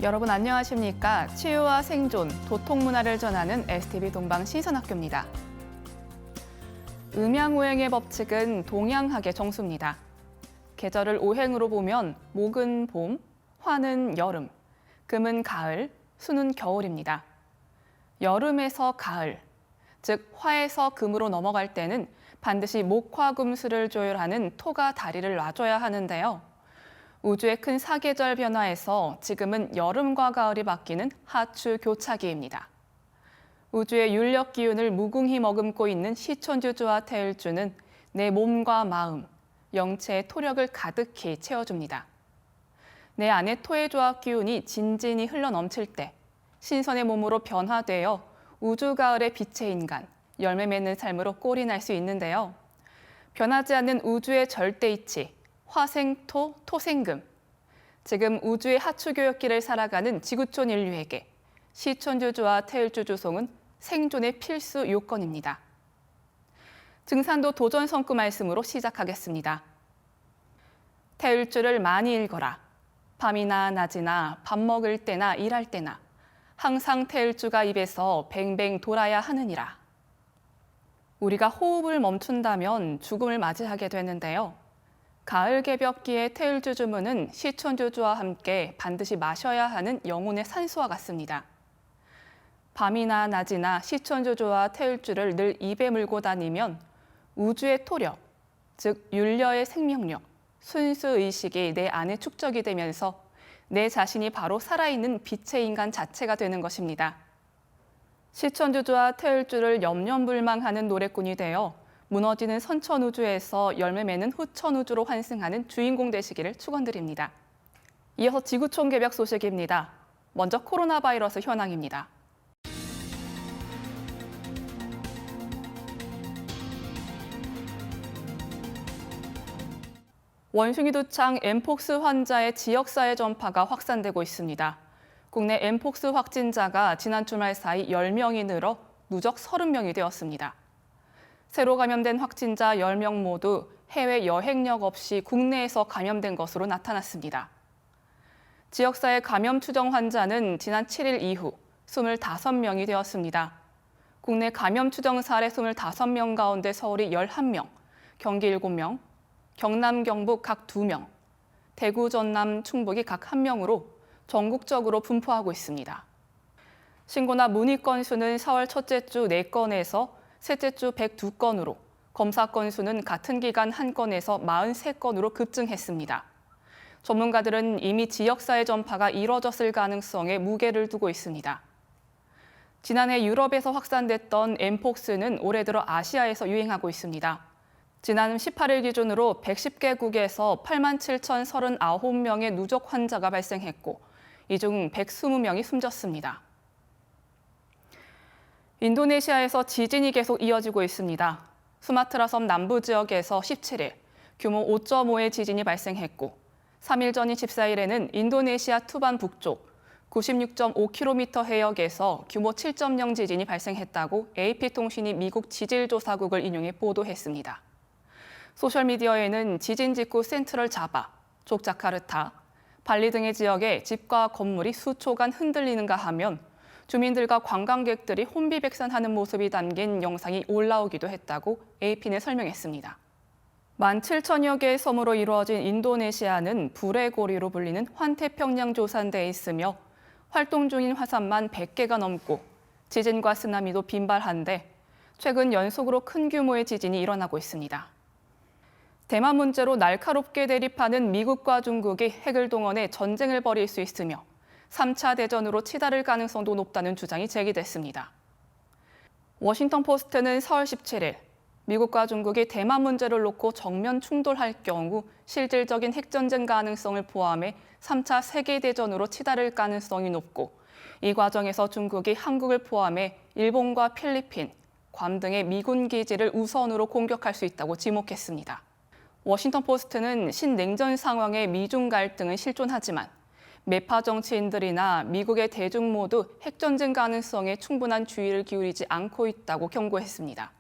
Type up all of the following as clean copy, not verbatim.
여러분 안녕하십니까? 치유와 생존, 도통문화를 전하는 STV 동방 신선학교입니다. 음양오행의 법칙은 동양학의 정수입니다. 계절을 오행으로 보면 목은 봄, 화는 여름, 금은 가을, 수는 겨울입니다. 여름에서 가을, 즉 화에서 금으로 넘어갈 때는 반드시 목화금수를 조율하는 토가 다리를 놔줘야 하는데요. 우주의 큰 사계절 변화에서 지금은 여름과 가을이 바뀌는 하추 교차기입니다. 우주의 윤력 기운을 무궁히 머금고 있는 시천주주와 태을주는 내 몸과 마음, 영체의 토력을 가득히 채워줍니다. 내 안의 토의 조합 기운이 진진히 흘러넘칠 때 신선의 몸으로 변화되어 우주 가을의 빛의 인간, 열매 맺는 삶으로 꼴이 날 수 있는데요. 변하지 않는 우주의 절대이치, 화생토, 토생금. 지금 우주의 하추교역기를 살아가는 지구촌 인류에게 시천주주와 태을주주송은 생존의 필수 요건입니다. 증산도 도전 성구 말씀으로 시작하겠습니다. 태을주를 많이 읽어라. 밤이나 낮이나 밥 먹을 때나 일할 때나 항상 태을주가 입에서 뱅뱅 돌아야 하느니라. 우리가 호흡을 멈춘다면 죽음을 맞이하게 되는데요. 가을 개벽기의 태을주 주문은 시천주주와 함께 반드시 마셔야 하는 영혼의 산소와 같습니다. 밤이나 낮이나 시천주주와 태을주를 늘 입에 물고 다니면 우주의 토력, 즉 윤려의 생명력, 순수의식이 내 안에 축적이 되면서 내 자신이 바로 살아있는 빛의 인간 자체가 되는 것입니다. 시천주주와 태을주를 염려불망하는 노래꾼이 되어 무너지는 선천우주에서 열매 맺는 후천우주로 환승하는 주인공 되시기를 축원드립니다. 이어서 지구촌 개벽 소식입니다. 먼저 코로나 바이러스 현황입니다. 원숭이 두창 엠폭스 환자의 지역사회 전파가 확산되고 있습니다. 국내 엠폭스 확진자가 지난 주말 사이 10명이 늘어 누적 30명이 되었습니다. 새로 감염된 확진자 10명 모두 해외 여행력 없이 국내에서 감염된 것으로 나타났습니다. 지역사회 감염 추정 환자는 지난 7일 이후 25명이 되었습니다. 국내 감염 추정 사례 25명 가운데 서울이 11명, 경기 7명, 경남, 경북 각 2명, 대구, 전남, 충북이 각 1명으로 전국적으로 분포하고 있습니다. 신고나 문의 건수는 4월 첫째 주 4건에서 셋째 주 102건으로 검사 건수는 같은 기간 1건에서 43건으로 급증했습니다. 전문가들은 이미 지역사회 전파가 이뤄졌을 가능성에 무게를 두고 있습니다. 지난해 유럽에서 확산됐던 엠폭스는 올해 들어 아시아에서 유행하고 있습니다. 지난 18일 기준으로 110개국에서 87,039명의 누적 환자가 발생했고 이 중 120명이 숨졌습니다. 인도네시아에서 지진이 계속 이어지고 있습니다. 수마트라 섬 남부 지역에서 17일 규모 5.5의 지진이 발생했고 3일 전인 14일에는 인도네시아 투반 북쪽 96.5km 해역에서 규모 7.0 지진이 발생했다고 AP통신이 미국 지질조사국을 인용해 보도했습니다. 소셜미디어에는 지진 직후 센트럴 자바, 족자카르타, 발리 등의 지역에 집과 건물이 수초간 흔들리는가 하면 주민들과 관광객들이 혼비백산하는 모습이 담긴 영상이 올라오기도 했다고 AP는 설명했습니다. 17,000여 개의 섬으로 이루어진 인도네시아는 불의 고리로 불리는 환태평양 조산대에 있으며 활동 중인 화산만 100개가 넘고 지진과 쓰나미도 빈발한데 최근 연속으로 큰 규모의 지진이 일어나고 있습니다. 대만 문제로 날카롭게 대립하는 미국과 중국이 핵을 동원해 전쟁을 벌일 수 있으며 3차 대전으로 치달을 가능성도 높다는 주장이 제기됐습니다. 워싱턴 포스트는 4월 17일 미국과 중국이 대만 문제를 놓고 정면 충돌할 경우 실질적인 핵전쟁 가능성을 포함해 3차 세계대전으로 치달을 가능성이 높고 이 과정에서 중국이 한국을 포함해 일본과 필리핀, 괌 등의 미군 기지를 우선으로 공격할 수 있다고 지목했습니다. 워싱턴 포스트는 신냉전 상황의 미중 갈등은 실존하지만 매파 정치인들이나 미국의 대중 모두 핵전쟁 가능성에 충분한 주의를 기울이지 않고 있다고 경고했습니다.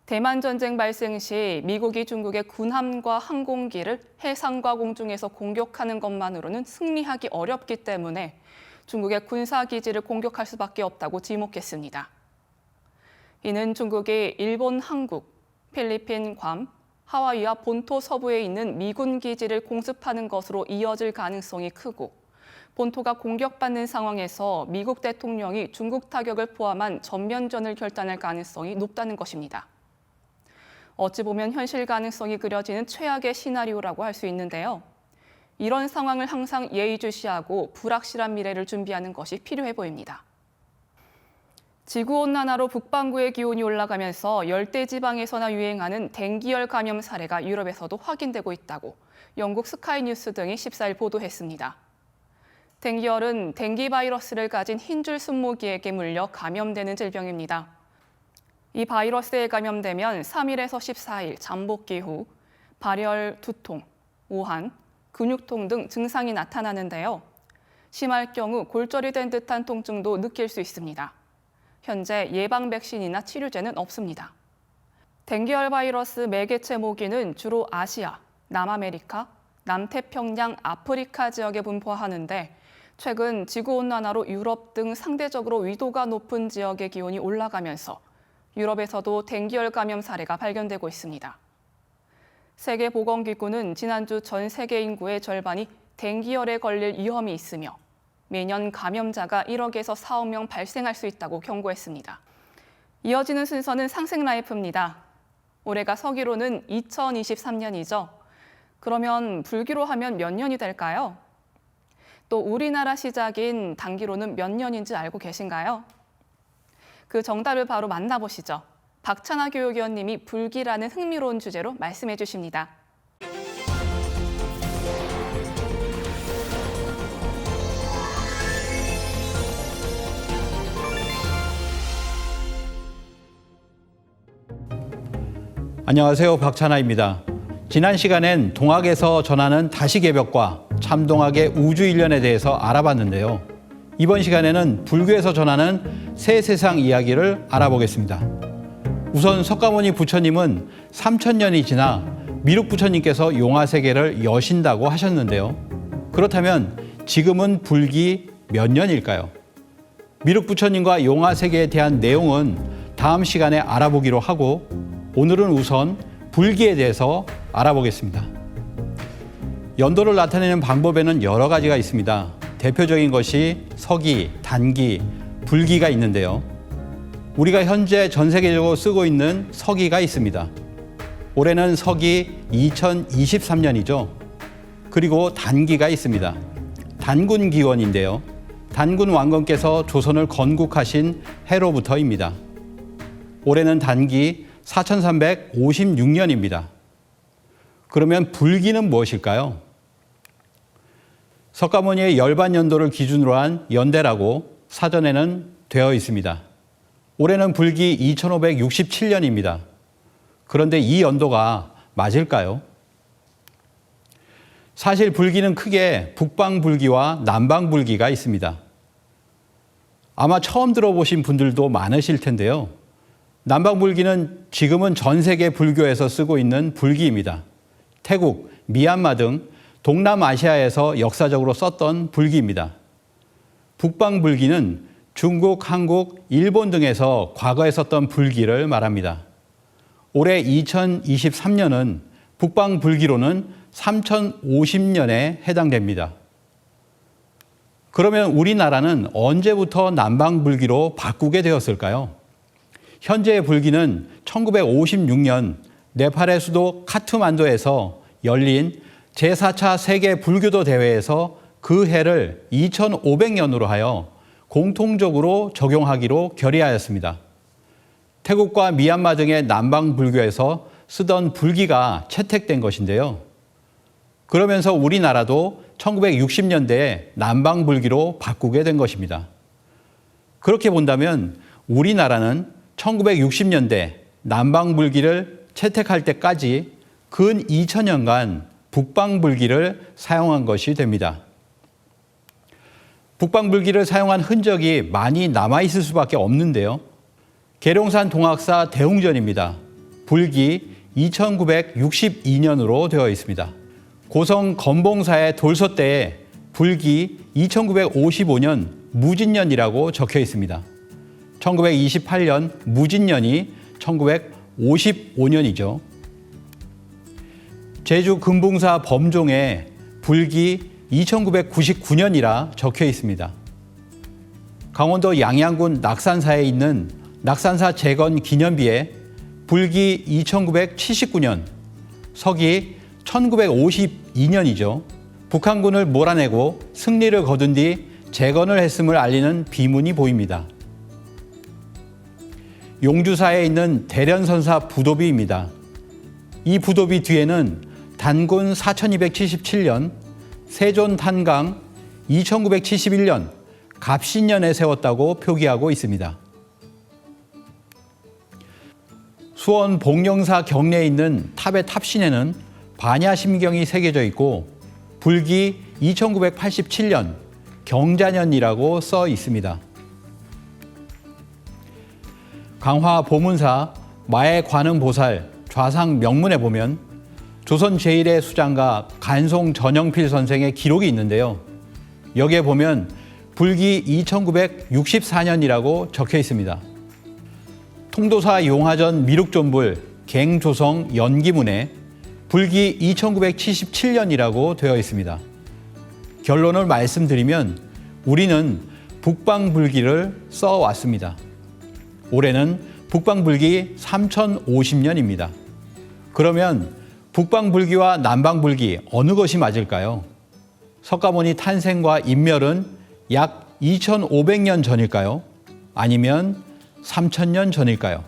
대만 전쟁 발생 시 미국이 중국의 군함과 항공기를 해상과 공중에서 공격하는 것만으로는 승리하기 어렵기 때문에 중국의 군사기지를 공격할 수밖에 없다고 지목했습니다. 이는 중국이 일본 항국, 필리핀 괌, 하와이와 본토 서부에 있는 미군 기지를 공습하는 것으로 이어질 가능성이 크고 본토가 공격받는 상황에서 미국 대통령이 중국 타격을 포함한 전면전을 결단할 가능성이 높다는 것입니다. 어찌 보면 현실 가능성이 그려지는 최악의 시나리오라고 할 수 있는데요. 이런 상황을 항상 예의주시하고 불확실한 미래를 준비하는 것이 필요해 보입니다. 지구온난화로 북반구의 기온이 올라가면서 열대지방에서나 유행하는 댕기열 감염 사례가 유럽에서도 확인되고 있다고 영국 스카이뉴스 등이 14일 보도했습니다. 댕기열은 댕기 바이러스를 가진 흰줄 순모기에게 물려 감염되는 질병입니다. 이 바이러스에 감염되면 3일에서 14일 잠복기 후 발열, 두통, 오한, 근육통 등 증상이 나타나는데요. 심할 경우 골절이 된 듯한 통증도 느낄 수 있습니다. 현재 예방 백신이나 치료제는 없습니다. 댕기열 바이러스 매개체 모기는 주로 아시아, 남아메리카, 남태평양, 아프리카 지역에 분포하는데 최근 지구온난화로 유럽 등 상대적으로 위도가 높은 지역의 기온이 올라가면서 유럽에서도 댕기열 감염 사례가 발견되고 있습니다. 세계보건기구는 지난주 전 세계 인구의 절반이 댕기열에 걸릴 위험이 있으며 매년 감염자가 1억에서 4억 명 발생할 수 있다고 경고했습니다. 이어지는 순서는 상생라이프입니다. 올해가 서기로는 2023년이죠. 그러면 불기로 하면 몇 년이 될까요? 또 우리나라 시작인 단기로는 몇 년인지 알고 계신가요? 그 정답을 바로 만나보시죠. 박찬아 교육위원님이 불기라는 흥미로운 주제로 말씀해 주십니다. 안녕하세요. 박찬아입니다. 지난 시간엔 동학에서 전하는 다시개벽과 참동학의 우주일련에 대해서 알아봤는데요. 이번 시간에는 불교에서 전하는 새 세상 이야기를 알아보겠습니다. 우선 석가모니 부처님은 3000년이 지나 미륵 부처님께서 용화세계를 여신다고 하셨는데요. 그렇다면 지금은 불기 몇 년일까요? 미륵 부처님과 용화세계에 대한 내용은 다음 시간에 알아보기로 하고 오늘은 우선 불기에 대해서 알아보겠습니다. 연도를 나타내는 방법에는 여러 가지가 있습니다. 대표적인 것이 서기, 단기, 불기가 있는데요. 우리가 현재 전 세계적으로 쓰고 있는 서기가 있습니다. 올해는 서기 2023년이죠. 그리고 단기가 있습니다. 단군기원인데요. 단군 왕건께서 조선을 건국하신 해로부터입니다. 올해는 단기 4356년입니다. 그러면 불기는 무엇일까요? 석가모니의 열반연도를 기준으로 한 연대라고 사전에는 되어 있습니다. 올해는 불기 2567년입니다. 그런데 이 연도가 맞을까요? 사실 불기는 크게 북방불기와 남방불기가 있습니다. 아마 처음 들어보신 분들도 많으실 텐데요. 남방불기는 지금은 전 세계 불교에서 쓰고 있는 불기입니다. 태국, 미얀마 등 동남아시아에서 역사적으로 썼던 불기입니다. 북방불기는 중국, 한국, 일본 등에서 과거에 썼던 불기를 말합니다. 올해 2023년은 북방불기로는 3050년에 해당됩니다. 그러면 우리나라는 언제부터 남방불기로 바꾸게 되었을까요? 현재의 불기는 1956년 네팔의 수도 카트만두에서 열린 제4차 세계 불교도 대회에서 그 해를 2500년으로 하여 공통적으로 적용하기로 결의하였습니다. 태국과 미얀마 등의 남방 불교에서 쓰던 불기가 채택된 것인데요. 그러면서 우리나라도 1960년대에 남방 불기로 바꾸게 된 것입니다. 그렇게 본다면 우리나라는 1960년대 남방 불기를 채택할 때까지 근 2000년간 북방 불기를 사용한 것이 됩니다. 북방불기를 사용한 흔적이 많이 남아있을 수밖에 없는데요. 계룡산 동학사 대웅전입니다. 불기 2962년으로 되어 있습니다. 고성 건봉사의 돌서대에 불기 2955년 무진년이라고 적혀 있습니다. 1928년 무진년이 1955년이죠. 제주 금붕사 범종에 불기 2999년이라 적혀 있습니다. 강원도 양양군 낙산사에 있는 낙산사 재건 기념비에 불기 2979년, 서기 1952년이죠. 북한군을 몰아내고 승리를 거둔 뒤 재건을 했음을 알리는 비문이 보입니다. 용주사에 있는 대련선사 부도비입니다. 이 부도비 뒤에는 단군 4277년, 세존 탄강 2971년, 갑신년에 세웠다고 표기하고 있습니다. 수원 복령사 경내에 있는 탑의 탑신에는 반야심경이 새겨져 있고 불기 2987년 경자년이라고 써 있습니다. 강화 보문사 마의 관음보살 좌상 명문에 보면 조선 제1의 수장가 간송 전영필 선생의 기록이 있는데요. 여기에 보면 불기 2964년이라고 적혀 있습니다. 통도사 용화전 미륵존불 갱조성 연기문에 불기 2977년이라고 되어 있습니다. 결론을 말씀드리면 우리는 북방불기를 써왔습니다. 올해는 북방불기 3050년입니다. 그러면 북방불기와 남방불기 어느 것이 맞을까요? 석가모니 탄생과 인멸은 약 2500년 전일까요? 아니면 3000년 전일까요?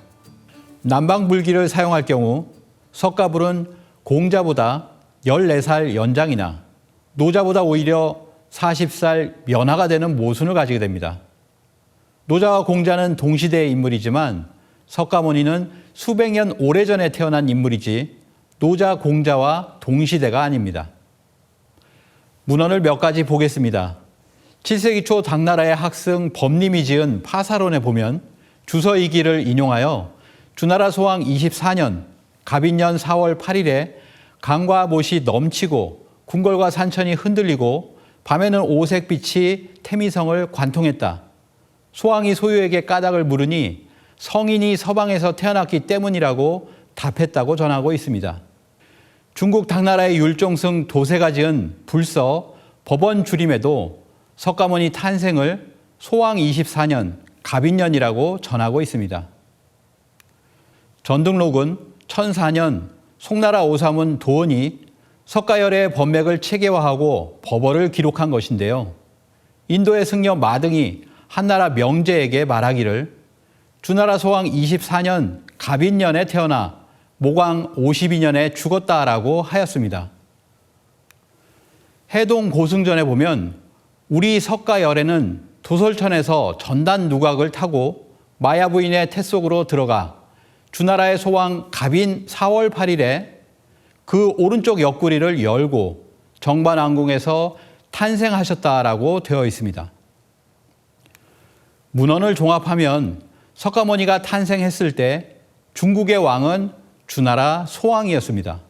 남방불기를 사용할 경우 석가불은 공자보다 14살 연장이나 노자보다 오히려 40살 면하가 되는 모순을 가지게 됩니다. 노자와 공자는 동시대의 인물이지만 석가모니는 수백 년 오래전에 태어난 인물이지 노자, 공자와 동시대가 아닙니다. 문헌을 몇 가지 보겠습니다. 7세기 초 당나라의 학승 법림이 지은 파사론에 보면 주서이기를 인용하여 주나라 소왕 24년 갑인년 4월 8일에 강과 못이 넘치고 궁궐과 산천이 흔들리고 밤에는 오색빛이 태미성을 관통했다. 소왕이 소유에게 까닭을 물으니 성인이 서방에서 태어났기 때문이라고 답했다고 전하고 있습니다. 중국 당나라의 율종승 도세가 지은 불서 법원주림에도 석가모니 탄생을 소왕 24년 갑인년이라고 전하고 있습니다. 전등록은 1004년 송나라 오사문 도원이 석가열의 법맥을 체계화하고 법어를 기록한 것인데요. 인도의 승려 마등이 한나라 명제에게 말하기를 주나라 소왕 24년 갑인년에 태어나 모광 52년에 죽었다라고 하였습니다. 해동 고승전에 보면 우리 석가열에는 도솔천에서 전단 누각을 타고 마야 부인의 태 속으로 들어가 주나라의 소왕 갑인 4월 8일에 그 오른쪽 옆구리를 열고 정반왕궁에서 탄생하셨다라고 되어 있습니다. 문헌을 종합하면 석가모니가 탄생했을 때 중국의 왕은 주나라 소왕이었습니다.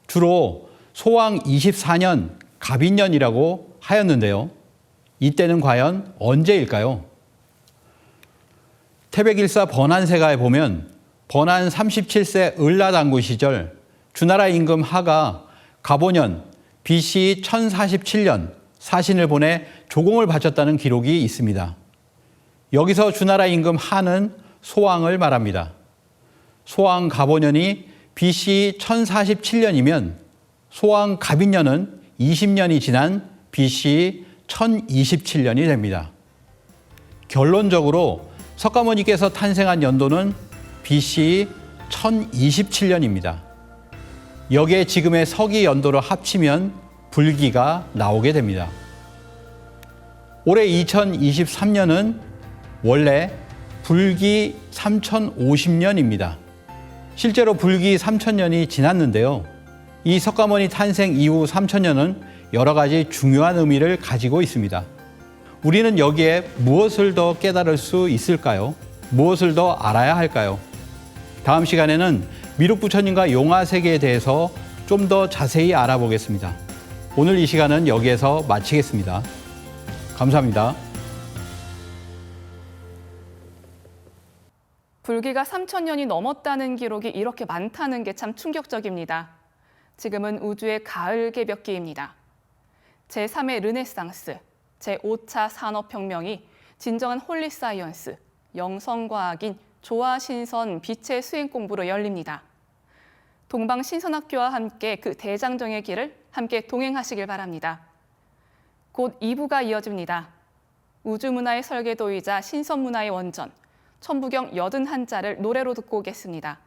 주로 소왕 24년 갑인년이라고 하였는데요. 이때는 과연 언제일까요? 태백일사 번안세가에 보면 번안 37세 을라당군 시절 주나라 임금 하가 가보년 BC 1047년 사신을 보내 조공을 바쳤다는 기록이 있습니다. 여기서 주나라 임금 하는 소왕을 말합니다. 소왕 가보년이 BC 1047년이면 소왕 갑인년은 20년이 지난 BC 1027년이 됩니다. 결론적으로 석가모니께서 탄생한 연도는 BC 1027년입니다. 여기에 지금의 서기 연도를 합치면 불기가 나오게 됩니다. 올해 2023년은 원래 불기 3050년입니다. 실제로 불기 3000년이 지났는데요. 이 석가모니 탄생 이후 3000년은 여러 가지 중요한 의미를 가지고 있습니다. 우리는 여기에 무엇을 더 깨달을 수 있을까요? 무엇을 더 알아야 할까요? 다음 시간에는 미륵 부처님과 용화 세계에 대해서 좀 더 자세히 알아보겠습니다. 오늘 이 시간은 여기에서 마치겠습니다. 감사합니다. 불교가 3,000년이 넘었다는 기록이 이렇게 많다는 게 참 충격적입니다. 지금은 우주의 가을 개벽기입니다. 제3의 르네상스, 제5차 산업혁명이 진정한 홀리사이언스, 영성과학인 조화신선 빛의 수행 공부로 열립니다. 동방신선학교와 함께 그 대장정의 길을 함께 동행하시길 바랍니다. 곧 2부가 이어집니다. 우주문화의 설계도이자 신선문화의 원전, 천부경 81자를 노래로 듣고 오겠습니다.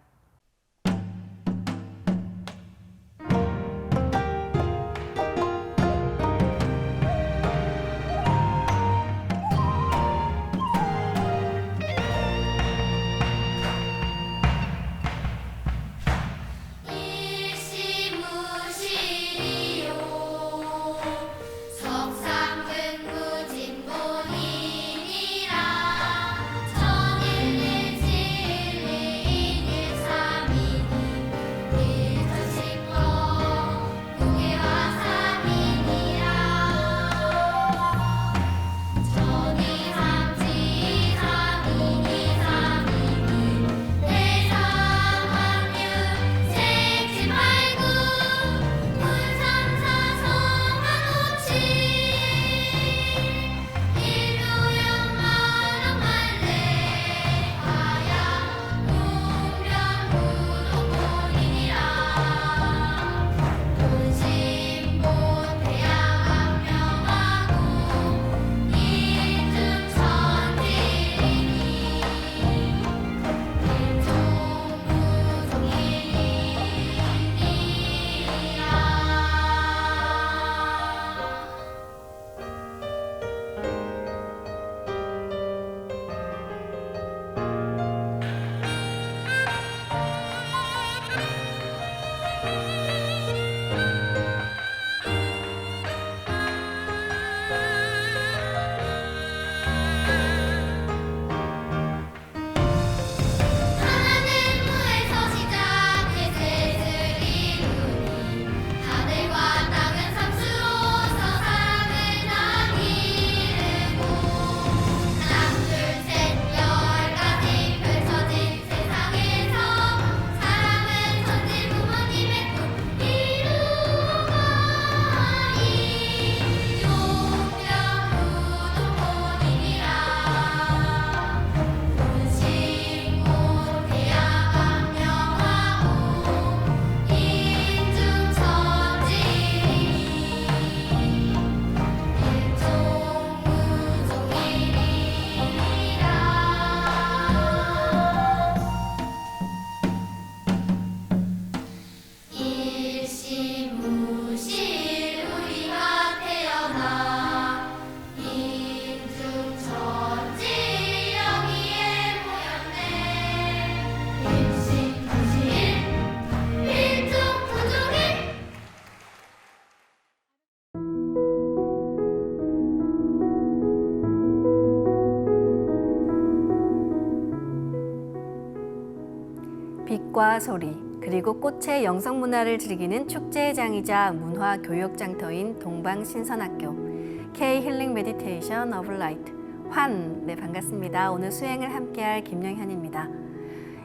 빛과 소리, 그리고 꽃의 영성문화를 즐기는 축제장이자 문화교육장터인 동방신선학교 K-힐링 메디테이션 오브 라이트 환, 반갑습니다. 오늘 수행을 함께할 김영현입니다.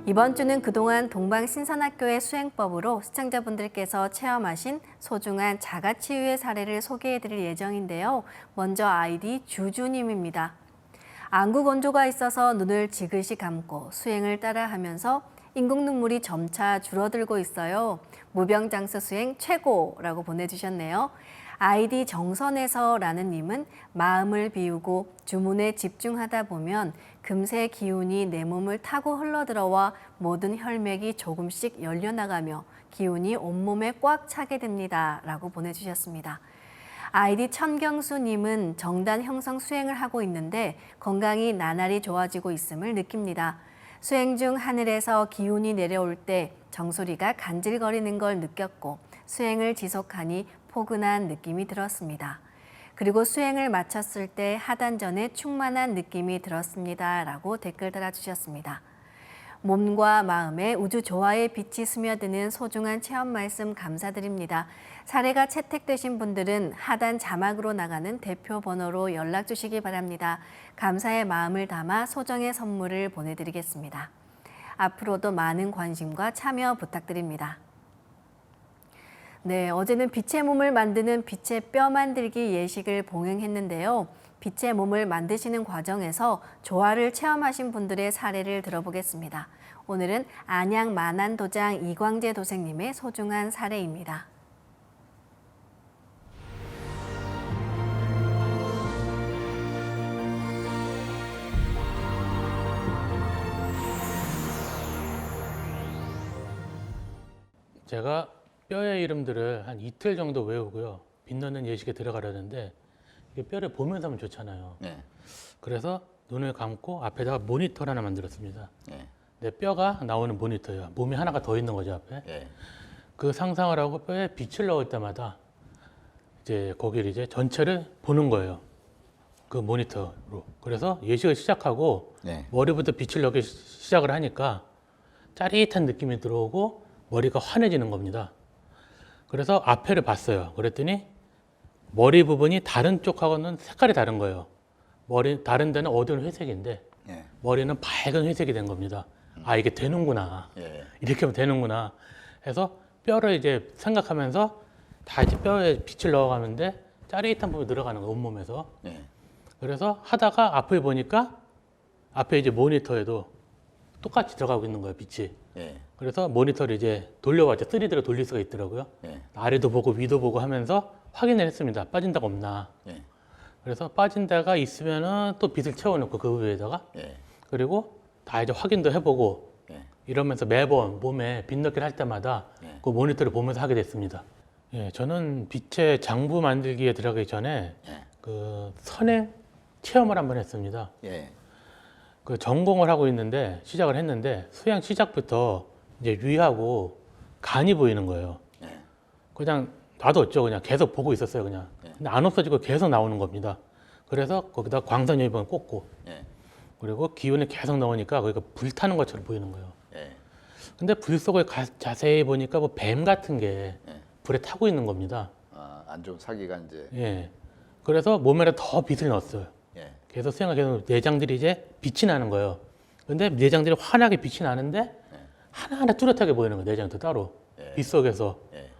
이번 주는 그동안 동방신선학교의 수행법으로 시청자분들께서 체험하신 소중한 자가치유의 사례를 소개해드릴 예정인데요. 먼저 아이디 주주님입니다. 안구 건조가 있어서 눈을 지그시 감고 수행을 따라하면서 인공 눈물이 점차 줄어들고 있어요. 무병장수 수행 최고라고 보내주셨네요. 아이디 정선에서라는 님은 마음을 비우고 주문에 집중하다 보면 금세 기운이 내 몸을 타고 흘러들어와 모든 혈맥이 조금씩 열려나가며 기운이 온몸에 꽉 차게 됩니다. 라고 보내주셨습니다. 아이디 천경수님은 정단 형성 수행을 하고 있는데 건강이 나날이 좋아지고 있음을 느낍니다. 수행 중 하늘에서 기운이 내려올 때 정수리가 간질거리는 걸 느꼈고 수행을 지속하니 포근한 느낌이 들었습니다. 그리고 수행을 마쳤을 때 하단 전에 충만한 느낌이 들었습니다. 라고 댓글 달아주셨습니다. 몸과 마음에 우주 조화의 빛이 스며드는 소중한 체험 말씀 감사드립니다. 사례가 채택되신 분들은 하단 자막으로 나가는 대표 번호로 연락 주시기 바랍니다. 감사의 마음을 담아 소정의 선물을 보내드리겠습니다. 앞으로도 많은 관심과 참여 부탁드립니다. 네, 어제는 빛의 몸을 만드는 빛의 뼈 만들기 예식을 봉행했는데요. 빛의 몸을 만드시는 과정에서 조화를 체험하신 분들의 사례를 들어보겠습니다. 오늘은 안양 만안도장 이광재 도생님의 소중한 사례입니다. 제가 뼈의 이름들을 한 이틀 정도 외우고요. 빛나는 예식에 들어가려는데 이게 뼈를 보면서 하면 좋잖아요. 네. 그래서 눈을 감고 앞에다가 모니터를 하나 만들었습니다. 네. 내 뼈가 나오는 모니터예요. 몸이 하나가 더 있는 거죠, 앞에. 네. 그 상상을 하고 뼈에 빛을 넣을 때마다 이제 거기를 이제 전체를 보는 거예요. 그 모니터로. 그래서 예식을 시작하고 네. 머리부터 빛을 넣기 시작을 하니까 짜릿한 느낌이 들어오고 머리가 환해지는 겁니다. 그래서 앞에를 봤어요. 그랬더니 머리 부분이 다른 쪽하고는 색깔이 다른 거예요. 머리 다른 데는 어두운 회색인데 네. 머리는 밝은 회색이 된 겁니다. 아, 이게 되는구나. 네. 이렇게 하면 되는구나 해서 뼈를 이제 생각하면서 다 이제 뼈에 빛을 넣어가는데 짜릿한 부분이 들어가는 거예요, 온몸에서. 네. 그래서 하다가 앞에 보니까 앞에 이제 모니터에도 똑같이 들어가고 있는 거예요, 빛이. 네. 그래서 모니터를 이제 돌려봤죠. 3D로 돌릴 수가 있더라고요. 네. 아래도 보고 위도 보고 하면서 확인을 했습니다. 빠진 데가 없나. 네. 그래서 빠진 데가 있으면은 또 빛을 채워놓고 그 위에다가 네. 그리고 다 이제 확인도 해보고 네. 이러면서 매번 몸에 빛 넣기를 할 때마다 네. 그 모니터를 보면서 하게 됐습니다. 예, 저는 빛의 장부 만들기에 들어가기 전에 네. 그 선행 체험을 한번 했습니다. 예. 그 전공을 하고 있는데 시작을 했는데 수양 시작부터 이제 위하고 간이 보이는 거예요. 네. 그냥 놔뒀죠. 그냥 계속 보고 있었어요. 그냥. 네. 근데 안 없어지고 계속 나오는 겁니다. 그래서 거기다 광선유리병을 꽂고 네. 그리고 기운이 계속 나오니까 거기가 불타는 것처럼 보이는 거예요. 네. 근데 불 속을 자세히 보니까 뭐 뱀 같은 게 네. 불에 타고 있는 겁니다. 아, 안 좋은 사기가 이제. 예. 그래서 몸에다 더 빛을 넣었어요. 예. 계속 수양을 계속 내장들이 이제 빛이 나는 거예요. 근데 내장들이 환하게 빛이 나는데 하나하나 뚜렷하게 보이는 거예요. 내장도 따로. 예. 빛 속에서. 예.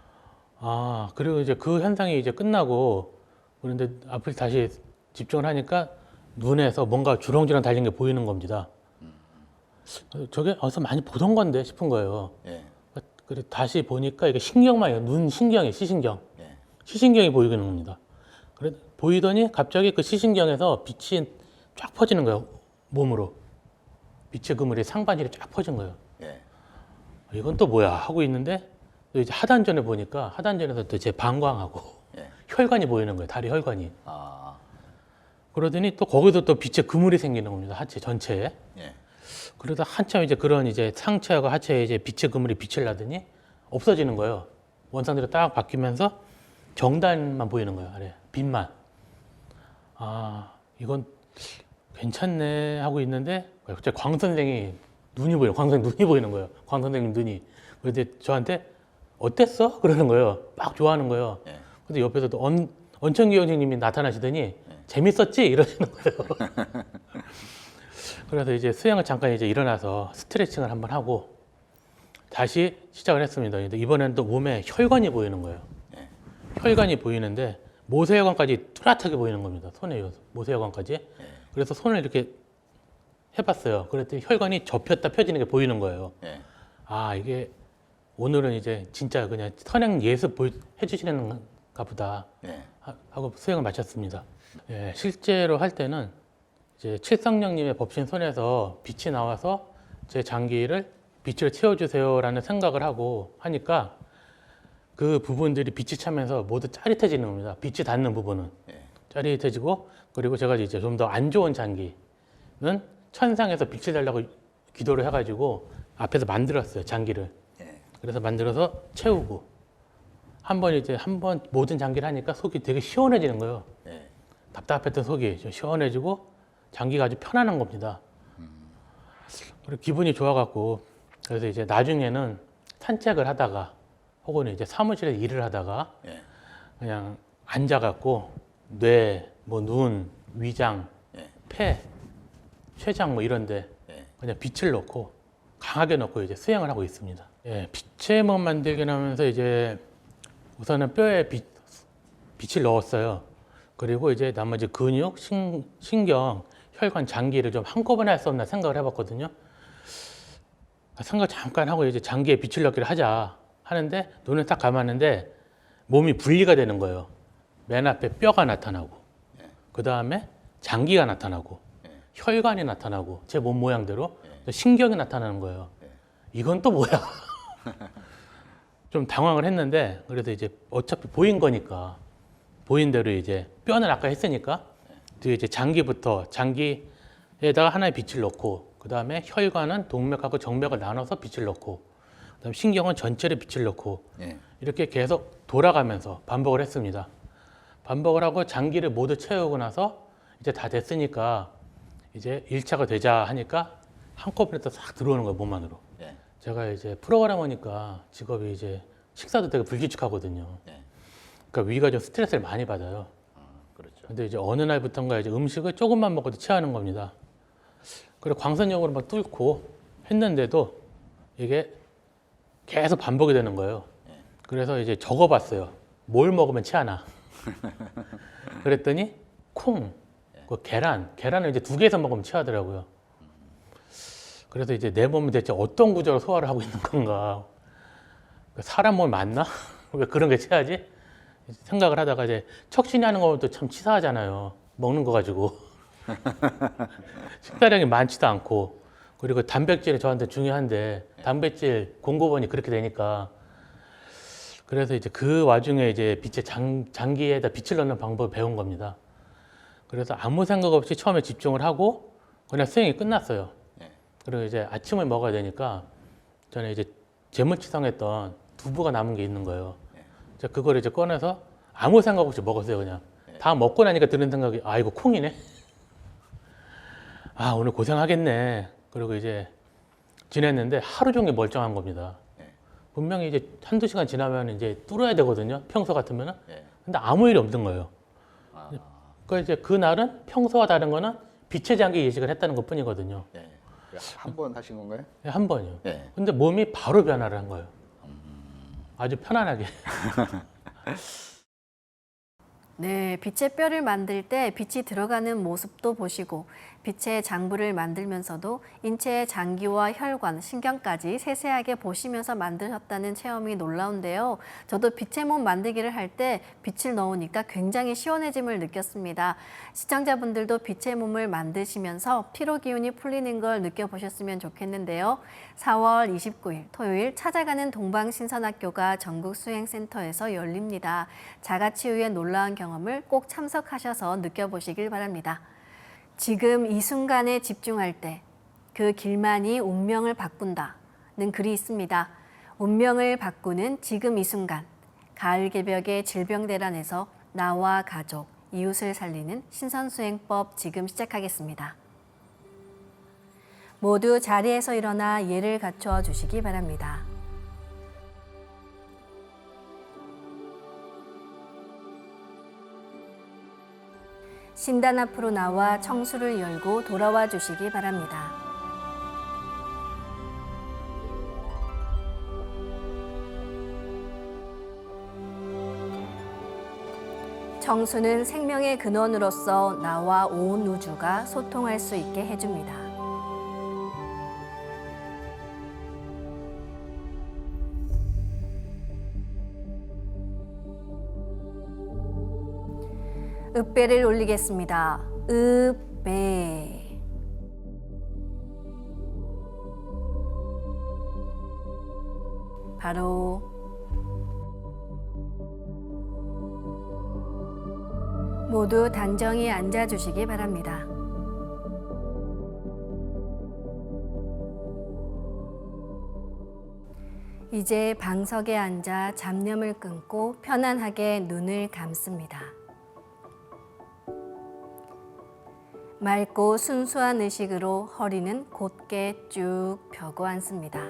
아, 그리고 이제 그 현상이 이제 끝나고 그런데 앞을 다시 집중을 하니까 눈에서 뭔가 주렁주렁 달린 게 보이는 겁니다. 저게 어디서 많이 보던 건데 싶은 거예요. 예. 그리고 다시 보니까 이게 신경만이에요. 눈 신경이 시신경. 예. 시신경이 보이는 겁니다. 그래 보이더니 갑자기 그 시신경에서 빛이 쫙 퍼지는 거예요. 몸으로. 빛의 그물이 상반신이 쫙 퍼진 거예요. 예. 이건 또 뭐야 하고 있는데 또 이제 하단전에 보니까 하단전에서 또 제 방광하고 예. 혈관이 보이는 거예요. 다리 혈관이. 아. 그러더니 또 거기서 또 빛의 그물이 생기는 겁니다. 하체 전체에. 예. 그러다 한참 이제 그런 이제 상체하고 하체에 이제 빛의 그물이 빛을 나더니 없어지는 거예요. 원상대로 딱 바뀌면서 정단만 보이는 거예요. 아래 빛만. 아, 이건 괜찮네 하고 있는데 갑자기 광 선생이 눈이 보여요. 광 선생 눈이 보이는 거예요. 광 선생님 눈이. 그런데 저한테 어땠어? 그러는 거예요. 막 좋아하는 거예요. 예. 근데 옆에서 또 언천기 형님이 나타나시더니 재밌었지? 이러시는 거예요. 그래서 이제 수영을 잠깐 이제 일어나서 스트레칭을 한번 하고 다시 시작을 했습니다. 근데 이번에는 또 몸에 혈관이 보이는 거예요. 예. 혈관이 보이는데 모세혈관까지 뚜렷하게 보이는 겁니다. 손에 모세혈관까지. 예. 그래서 손을 이렇게 해봤어요. 그랬더니 혈관이 접혔다 펴지는 게 보이는 거예요. 예. 아, 이게 오늘은 이제 진짜 그냥 선행 예습 해주시는가 보다 예. 하고 수행을 마쳤습니다. 예, 실제로 할 때는 이제 칠성령님의 법신 손에서 빛이 나와서 제 장기를 빛으로 채워주세요라는 생각을 하고 하니까 그 부분들이 빛이 차면서 모두 짜릿해지는 겁니다. 빛이 닿는 부분은 예. 짜릿해지고 그리고 제가 이제 좀 더 안 좋은 장기는 천상에서 빛을 달라고 기도를 해가지고 앞에서 만들었어요. 장기를. 예. 그래서 만들어서 채우고 한 번 모든 장기를 하니까 속이 되게 시원해지는 거예요. 예. 답답했던 속이 좀 시원해지고 장기가 아주 편안한 겁니다. 그리고 기분이 좋아갖고 그래서 이제 나중에는 산책을 하다가 혹은 이제 사무실에 일을 하다가 예. 그냥 앉아갖고 뇌, 뭐 눈, 위장, 예. 폐, 췌장 뭐 이런데 예. 그냥 빛을 넣고 강하게 넣고 이제 수행을 하고 있습니다. 예, 빛의 몸 만들기 하면서 이제 우선은 뼈에 빛을 넣었어요. 그리고 이제 나머지 근육, 신경, 혈관, 장기를 좀 한꺼번에 할 수 없나 생각을 해봤거든요. 생각 잠깐 하고 이제 장기에 빛을 넣기를 하자 하는데 눈을 딱 감았는데 몸이 분리가 되는 거예요. 맨 앞에 뼈가 나타나고 그 다음에 장기가 나타나고 혈관이 나타나고 제 몸 모양대로 신경이 나타나는 거예요. 이건 또 뭐야? 좀 당황을 했는데 그래도 이제 어차피 보인 거니까 보인 대로 이제 뼈는 아까 했으니까 뒤에 이제 장기부터 장기에다가 하나의 빛을 넣고 그 다음에 혈관은 동맥하고 정맥을 나눠서 빛을 넣고 그다음에 신경은 전체를 빛을 넣고 예. 이렇게 계속 돌아가면서 반복을 했습니다. 반복을 하고 장기를 모두 채우고 나서 이제 다 됐으니까 이제 1차가 되자 하니까 한꺼번에 또 싹 들어오는 거예요, 몸 안으로. 예. 제가 이제 프로그래머니까 직업이 이제 식사도 되게 불규칙하거든요. 예. 그러니까 위가 좀 스트레스를 많이 받아요. 그렇죠. 근데 이제 어느 날부터인가 이제 음식을 조금만 먹어도 체하는 겁니다. 그리고 광선용으로 막 뚫고 했는데도 이게 계속 반복이 되는 거예요. 그래서 이제 적어봤어요. 뭘 먹으면 체하나. 그랬더니 콩, 그 계란을 이제 2개에서 먹으면 체하더라고요. 그래서 이제 내 몸은 대체 어떤 구조로 소화를 하고 있는 건가. 사람 몸 맞나? 왜 그런 게 체하지? 생각을 하다가 이제 척신이 하는 거면 또 참 치사하잖아요. 먹는 거 가지고. 식사량이 많지도 않고 그리고 단백질이 저한테 중요한데 단백질 공급원이 그렇게 되니까 그래서 이제 그 와중에 이제 빛의 장기에다 빛을 넣는 방법을 배운 겁니다. 그래서 아무 생각 없이 처음에 집중을 하고 그냥 수행이 끝났어요. 그리고 이제 아침을 먹어야 되니까 저는 이제 재무치성했던 두부가 남은 게 있는 거예요. 제가 그걸 이제 꺼내서 아무 생각 없이 먹었어요, 그냥. 다 먹고 나니까 드는 생각이 아, 이거 콩이네. 아, 오늘 고생하겠네. 그리고 이제 지냈는데 하루 종일 멀쩡한 겁니다. 분명히 이제 한두 시간 지나면 이제 뚫어야 되거든요. 평소 같으면은. 근데 아무 일이 없는 거예요. 그러니까 이제 그날은 평소와 다른 거는 빛의 장기 예식을 했다는 것 뿐이거든요. 한 번 하신 건가요? 한 번이요. 예. 근데 몸이 바로 변화를 한 거예요. 아주 편안하게. 네, 빛의 뼈를 만들 때 빛이 들어가는 모습도 보시고 빛의 장부를 만들면서도 인체의 장기와 혈관, 신경까지 세세하게 보시면서 만드셨다는 체험이 놀라운데요. 저도 빛의 몸 만들기를 할 때 빛을 넣으니까 굉장히 시원해짐을 느꼈습니다. 시청자분들도 빛의 몸을 만드시면서 피로 기운이 풀리는 걸 느껴보셨으면 좋겠는데요. 4월 29일 토요일 찾아가는 동방신선학교가 전국 수행센터에서 열립니다. 자가치유의 놀라운 경험을 꼭 참석하셔서 느껴보시길 바랍니다. 지금 이 순간에 집중할 때 그 길만이 운명을 바꾼다는 글이 있습니다. 운명을 바꾸는 지금 이 순간, 가을 개벽의 질병대란에서 나와 가족, 이웃을 살리는 신선수행법 지금 시작하겠습니다. 모두 자리에서 일어나 예를 갖춰 주시기 바랍니다. 신단 앞으로 나와 청수를 열고 돌아와 주시기 바랍니다. 청수는 생명의 근원으로서 나와 온 우주가 소통할 수 있게 해줍니다. 읍배를 올리겠습니다. 읍배. 바로 모두 단정히 앉아주시기 바랍니다. 이제 방석에 앉아 잡념을 끊고 편안하게 눈을 감습니다. 맑고 순수한 의식으로 허리는 곧게 쭉 펴고 앉습니다.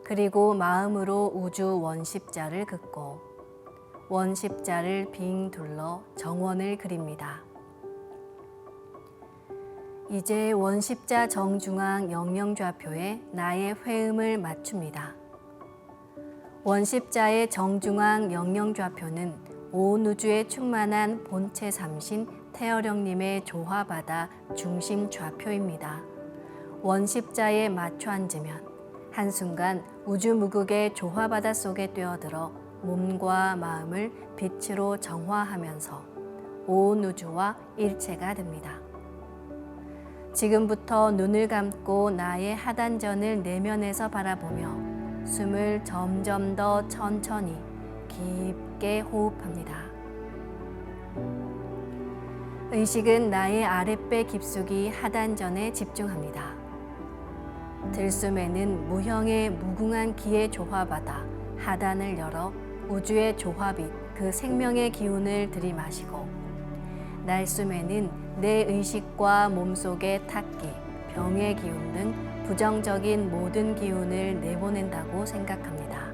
그리고 마음으로 우주 원십자를 긋고 원십자를 빙 둘러 정원을 그립니다. 이제 원십자 정중앙 영영좌표에 나의 회음을 맞춥니다. 원십자의 정중앙 영영좌표는 온 우주에 충만한 본체 삼신 태어령님의 조화바다 중심 좌표입니다. 원십자에 맞춰 앉으면 한순간 우주무극의 조화바다 속에 뛰어들어 몸과 마음을 빛으로 정화하면서 온 우주와 일체가 됩니다. 지금부터 눈을 감고 나의 하단전을 내면에서 바라보며 숨을 점점 더 천천히 깊게 호흡합니다. 의식은 나의 아랫배 깊숙이 하단전에 집중합니다. 들숨에는 무형의 무궁한 기의 조화바다 하단을 열어 우주의 조화빛 그 생명의 기운을 들이마시고 날숨에는 내 의식과 몸속의 탁기, 병의 기운 등 부정적인 모든 기운을 내보낸다고 생각합니다.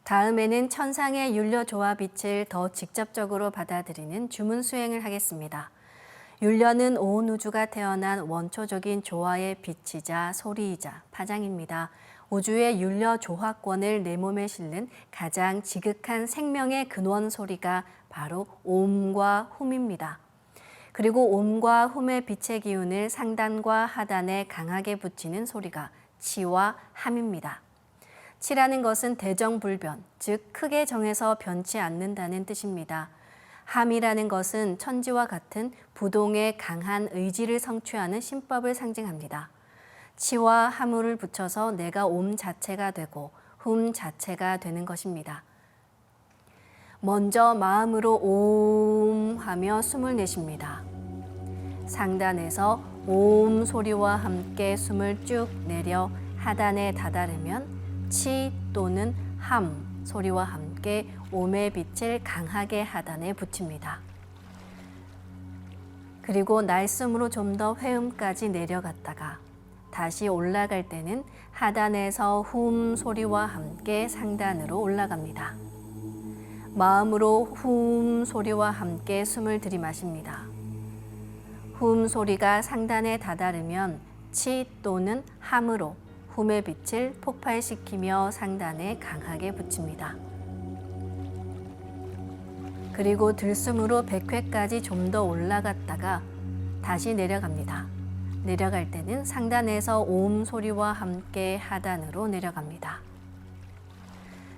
다음에는 천상의 율려 조화빛을 더 직접적으로 받아들이는 주문 수행을 하겠습니다. 율려는 온 우주가 태어난 원초적인 조화의 빛이자 소리이자 파장입니다. 우주의 율려 조화권을 내 몸에 실는 가장 지극한 생명의 근원 소리가 바로 옴과 훔입니다. 그리고 옴과 훔의 빛의 기운을 상단과 하단에 강하게 붙이는 소리가 치와 함입니다. 치라는 것은 대정불변, 즉 크게 정해서 변치 않는다는 뜻입니다. 함이라는 것은 천지와 같은 부동의 강한 의지를 성취하는 신법을 상징합니다. 치와 함을 붙여서 내가 옴 자체가 되고 훔 자체가 되는 것입니다. 먼저 마음으로 옴 하며 숨을 내쉽니다. 상단에서 옴 소리와 함께 숨을 쭉 내려 하단에 다다르면 치 또는 함 소리와 함께 옴의 빛을 강하게 하단에 붙입니다. 그리고 날숨으로 좀 더 회음까지 내려갔다가 다시 올라갈 때는 하단에서 훔 소리와 함께 상단으로 올라갑니다. 마음으로 훔 소리와 함께 숨을 들이마십니다. 훔 소리가 상단에 다다르면 치 또는 함으로 훔의 빛을 폭발시키며 상단에 강하게 붙입니다. 그리고 들숨으로 100회까지 좀 더 올라갔다가 다시 내려갑니다. 내려갈 때는 상단에서 옴 소리와 함께 하단으로 내려갑니다.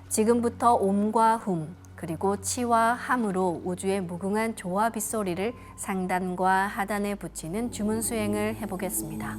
지금부터 옴과 훔 그리고 치와 함으로 우주의 무궁한 조화 빗소리를 상단과 하단에 붙이는 주문 수행을 해보겠습니다.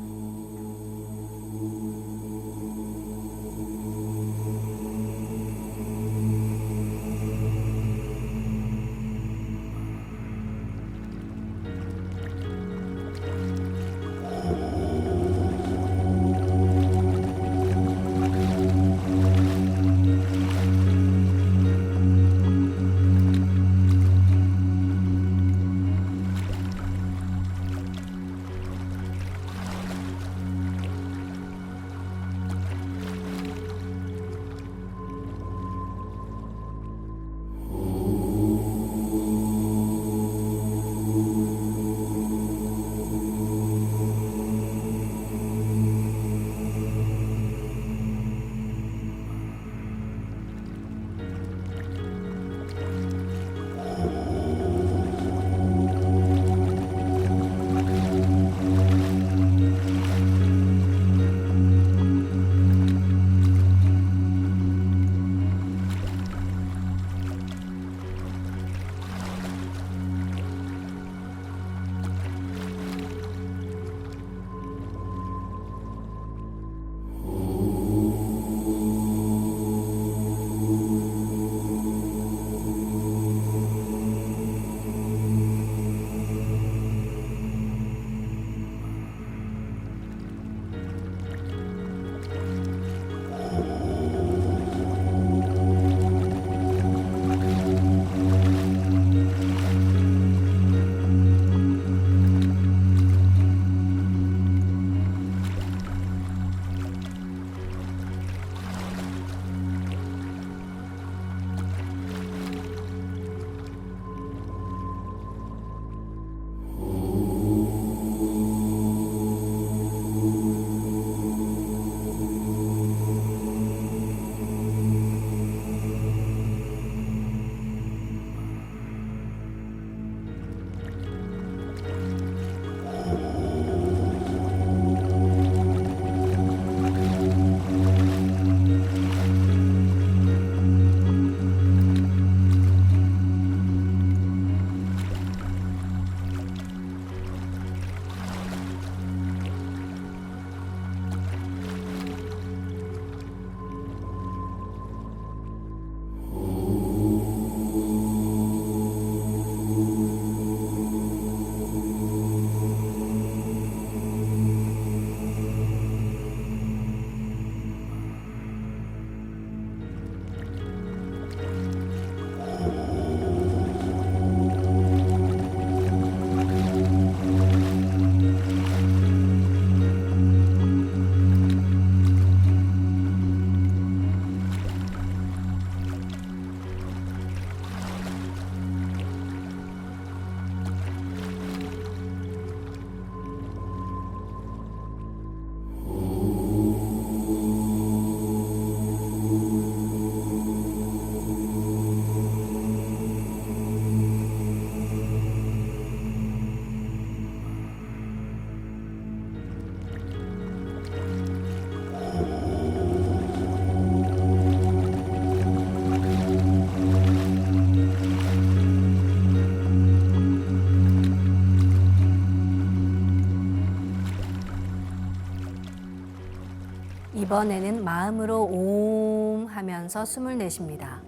이번에는 마음으로 옴 하면서 숨을 내쉽니다.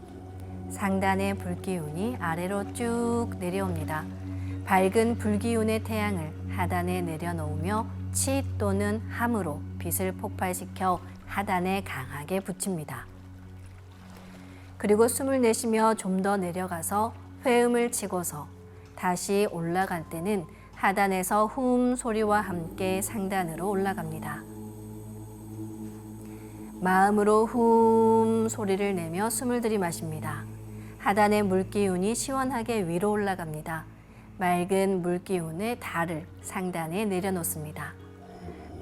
상단의 불기운이 아래로 쭉 내려옵니다. 밝은 불기운의 태양을 하단에 내려놓으며 치 또는 함으로 빛을 폭발시켜 하단에 강하게 붙입니다. 그리고 숨을 내쉬며 좀 더 내려가서 회음을 치고서 다시 올라갈 때는 하단에서 훔 소리와 함께 상단으로 올라갑니다. 마음으로 훔 소리를 내며 숨을 들이마십니다. 하단의 물기운이 시원하게 위로 올라갑니다. 맑은 물기운의 달을 상단에 내려놓습니다.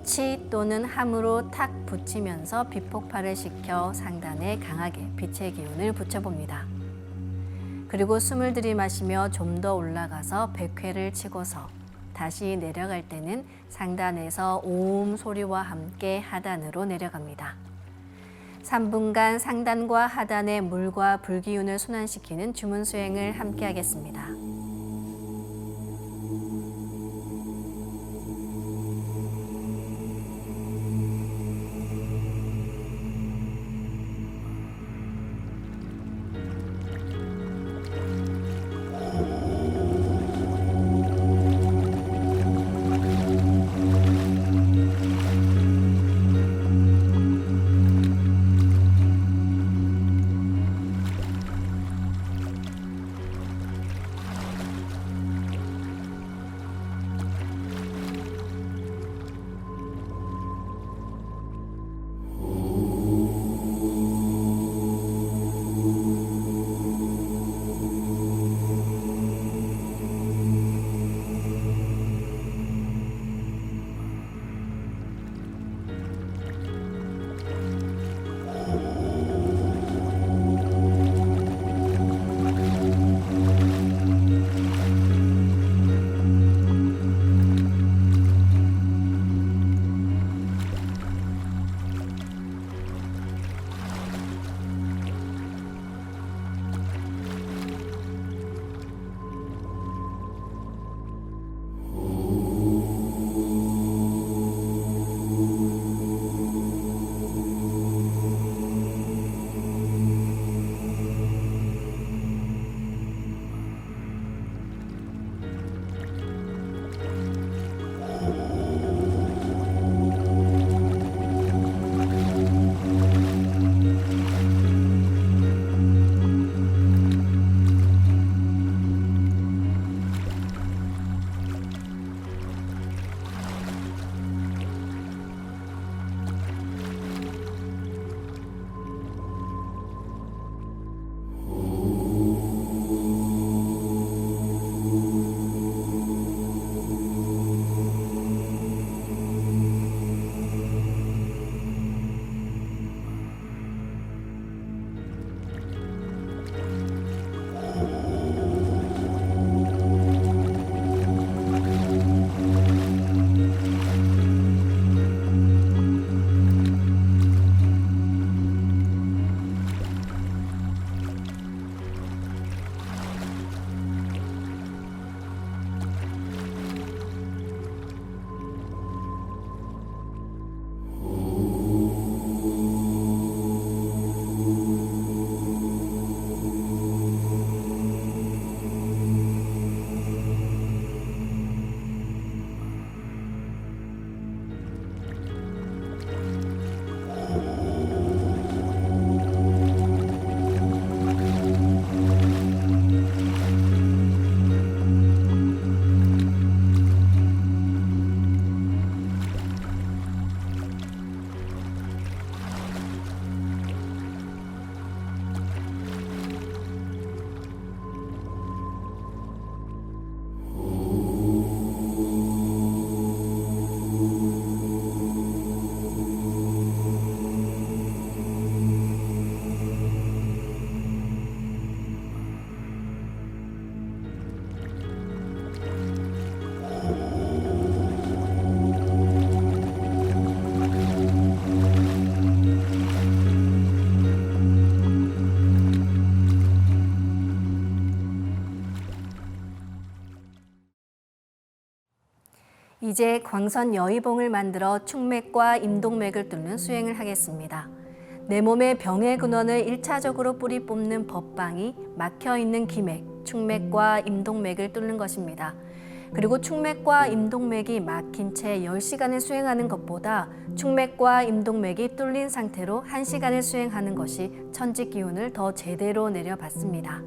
치 또는 함으로 탁 붙이면서 빛폭발을 시켜 상단에 강하게 빛의 기운을 붙여봅니다. 그리고 숨을 들이마시며 좀 더 올라가서 백회를 치고서 다시 내려갈 때는 상단에서 옴 소리와 함께 하단으로 내려갑니다. 3분간 상단과 하단의 물과 불기운을 순환시키는 주문 수행을 함께 하겠습니다. 이제 광선 여의봉을 만들어 축맥과 임동맥을 뚫는 수행을 하겠습니다. 내 몸의 병의 근원을 1차적으로 뿌리 뽑는 법방이 막혀있는 기맥, 축맥과 임동맥을 뚫는 것입니다. 그리고 축맥과 임동맥이 막힌 채 10시간을 수행하는 것보다 축맥과 임동맥이 뚫린 상태로 1시간을 수행하는 것이 천지 기운을 더 제대로 내려받습니다.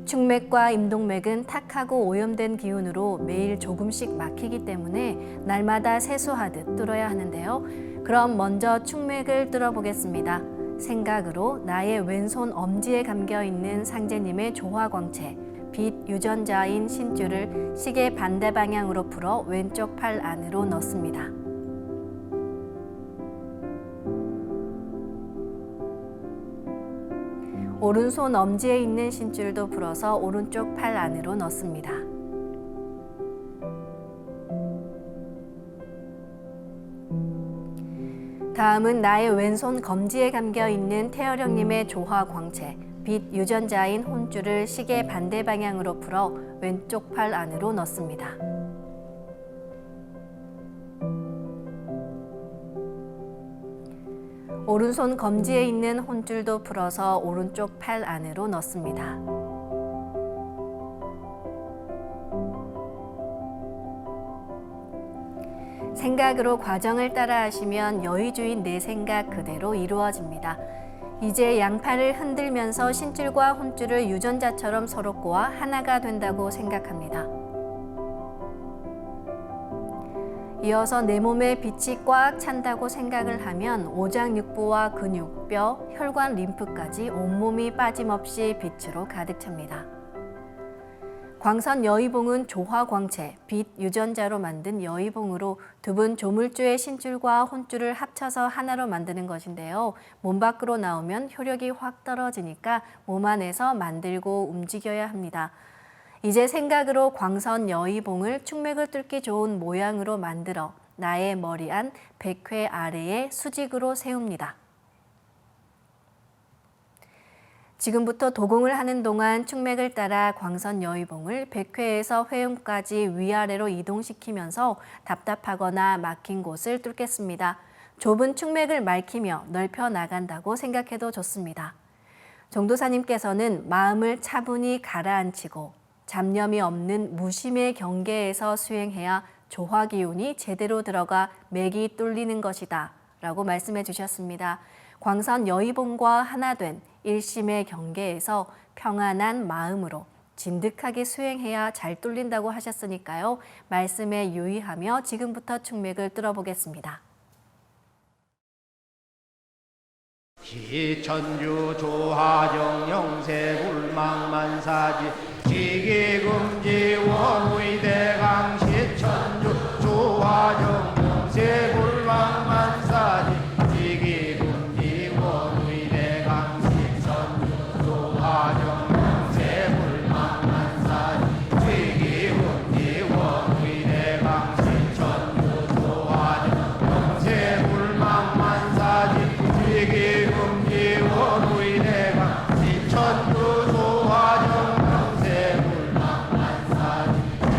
축맥과 임동맥은 탁하고 오염된 기운으로 매일 조금씩 막히기 때문에 날마다 세수하듯 뚫어야 하는데요. 그럼 먼저 축맥을 뚫어보겠습니다. 생각으로 나의 왼손 엄지에 감겨있는 상제님의 조화광채, 빛 유전자인 신줄을 시계 반대 방향으로 풀어 왼쪽 팔 안으로 넣습니다. 오른손 엄지에 있는 신줄도 풀어서 오른쪽 팔 안으로 넣습니다. 다음은 나의 왼손 검지에 감겨 있는 태어령님의 조화 광채, 빛 유전자인 혼줄을 시계 반대 방향으로 풀어 왼쪽 팔 안으로 넣습니다. 오른손 검지에 있는 혼줄도 풀어서 오른쪽 팔 안으로 넣습니다. 생각으로 과정을 따라 하시면 여의주인 내 생각 그대로 이루어집니다. 이제 양팔을 흔들면서 신줄과 혼줄을 유전자처럼 서로 꼬아 하나가 된다고 생각합니다. 이어서 내 몸에 빛이 꽉 찬다고 생각을 하면 오장육부와 근육, 뼈, 혈관, 림프까지 온몸이 빠짐없이 빛으로 가득 찹니다. 광선 여의봉은 조화광채, 빛 유전자로 만든 여의봉으로 두 분 조물주의 신줄과 혼줄을 합쳐서 하나로 만드는 것인데요. 몸 밖으로 나오면 효력이 확 떨어지니까 몸 안에서 만들고 움직여야 합니다. 이제 생각으로 광선 여의봉을 축맥을 뚫기 좋은 모양으로 만들어 나의 머리 안 100회 아래에 수직으로 세웁니다. 지금부터 도공을 하는 동안 축맥을 따라 광선 여의봉을 100회에서 회음까지 위아래로 이동시키면서 답답하거나 막힌 곳을 뚫겠습니다. 좁은 축맥을 맑히며 넓혀 나간다고 생각해도 좋습니다. 정도사님께서는 마음을 차분히 가라앉히고 잡념이 없는 무심의 경계에서 수행해야 조화 기운이 제대로 들어가 맥이 뚫리는 것이다 라고 말씀해 주셨습니다. 광선 여의봉과 하나 된 일심의 경계에서 평안한 마음으로 진득하게 수행해야 잘 뚫린다고 하셨으니까요. 말씀에 유의하며 지금부터 축맥을 뚫어보겠습니다. 시천주 조하정 영세불망만사지 지기금지 원의대강 시천주 조하정 영세불망만사지 지기금지 원의대강 시천주 조하정 영세불망만사지 지기금지 원의대강 시천주 조하정 영세불망만사지 지기금지 원의대강 시천주 조하정 영세불망만사지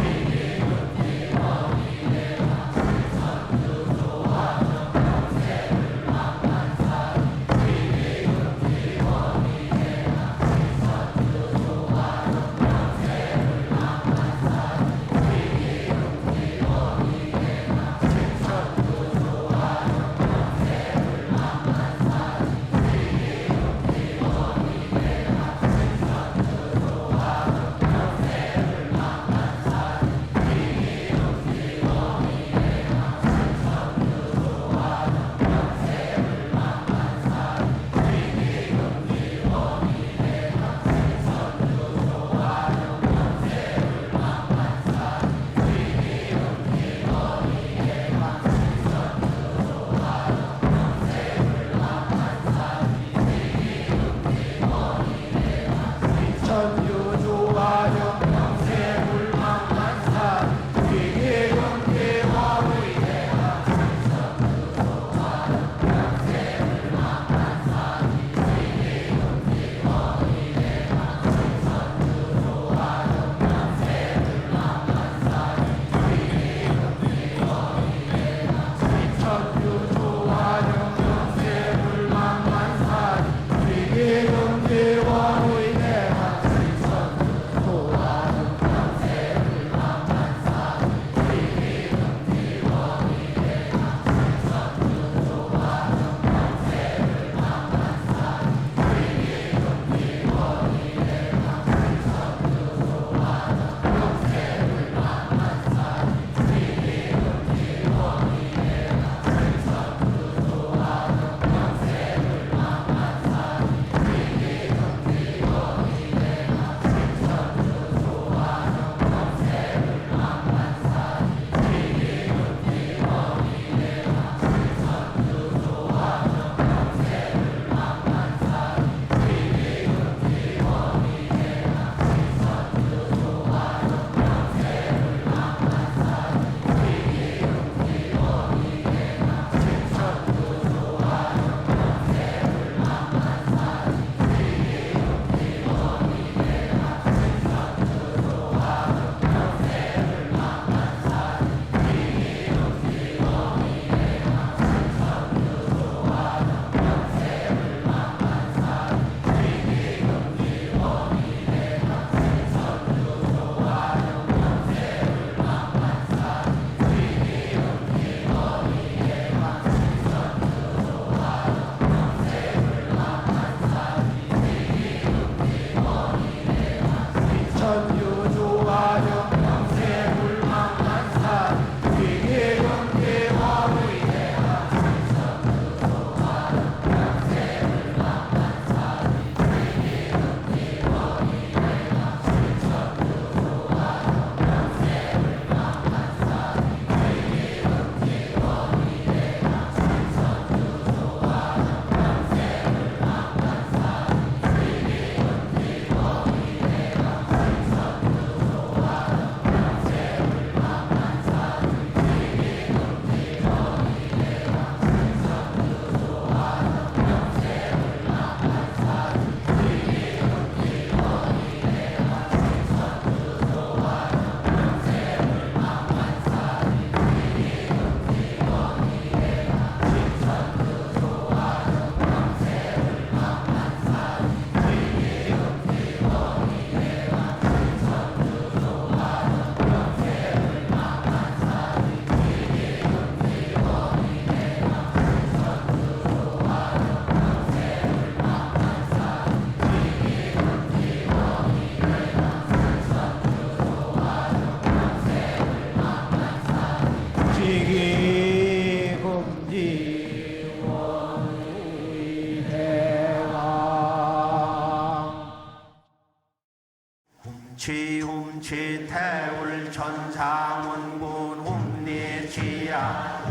훔치 태울 천상원군 훔리지야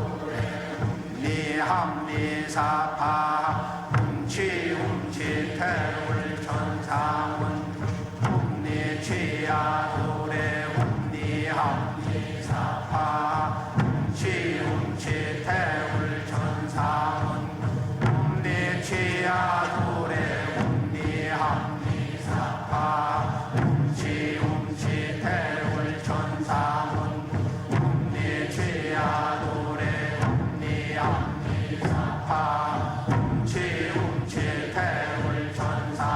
훔리합리사파 훔치 태울 천상원 훔리지야 도래 훔리합리사파 훔치 태울 천상원 훔리지야 도래 훔리합리사파 훔치 태울 천상원 훔리지야 도래 훔리합리사파 훔치 태울 천상원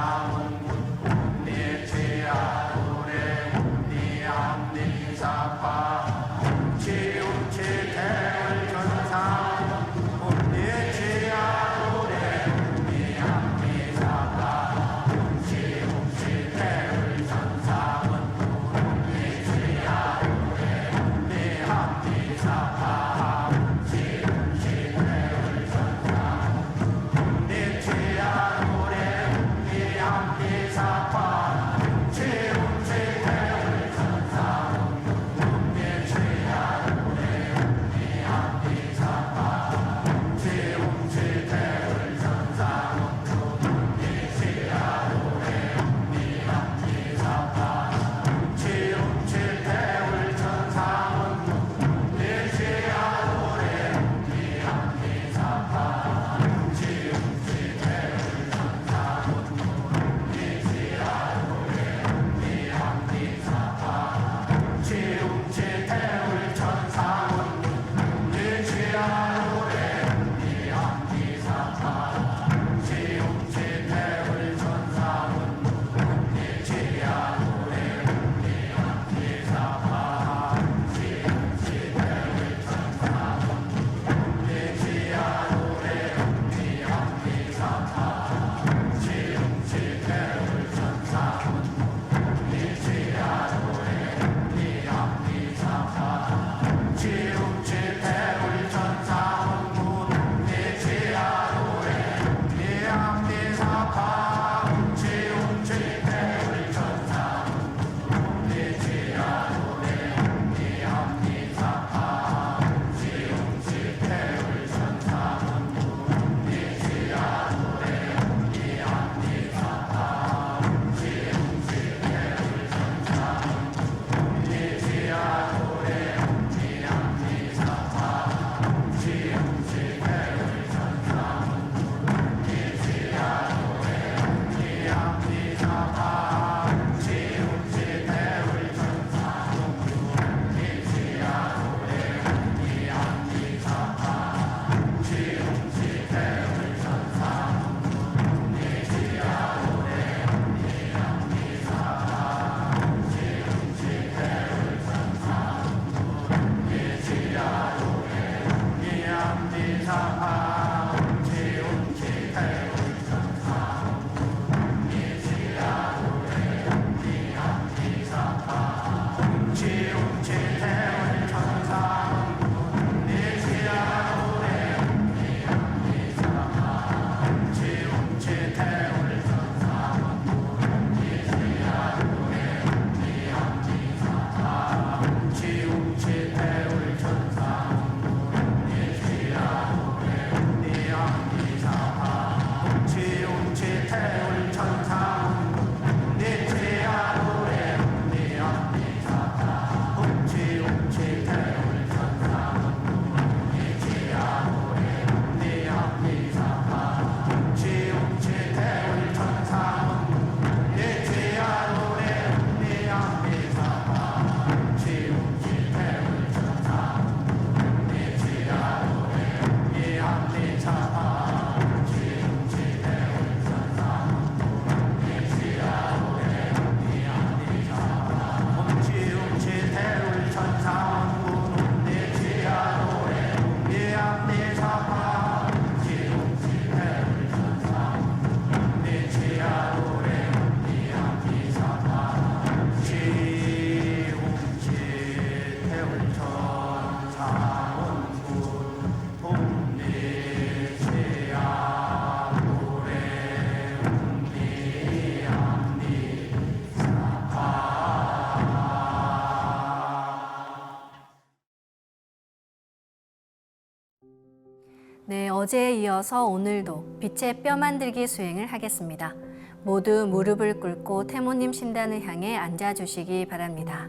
어제에 이어서 오늘도 빛의 뼈 만들기 수행을 하겠습니다. 모두 무릎을 꿇고 태모님 신단을 향해 앉아주시기 바랍니다.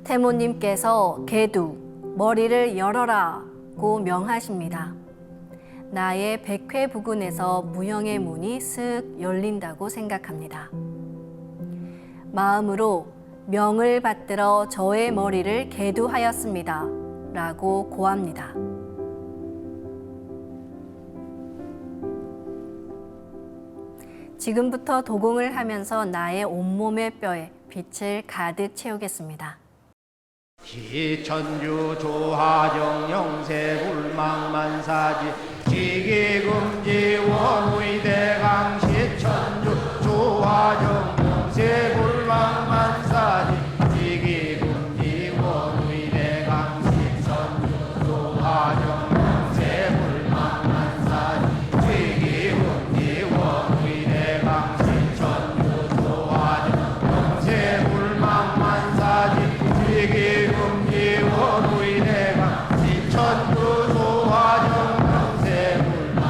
태모님께서 개두, 머리를 열어라고 명하십니다. 나의 백회 부근에서 무형의 문이 쓱 열린다고 생각합니다. 마음으로 명을 받들어 저의 머리를 개두하였습니다. 라고 고합니다. 지금부터 도공을 하면서 나의 온몸의 뼈에 빛을 가득 채우겠습니다. 기천주 조하정 영세불망만사지 지기금지 원의대강 시천주 조하정 영세불망만사지 지기금지 원의대강 시천주 조하정 영세불망만사지 지기금지 원의대강 시천주 조하정 영세불망만사지 지기금지 원의대강 시천주 조하정 영세불망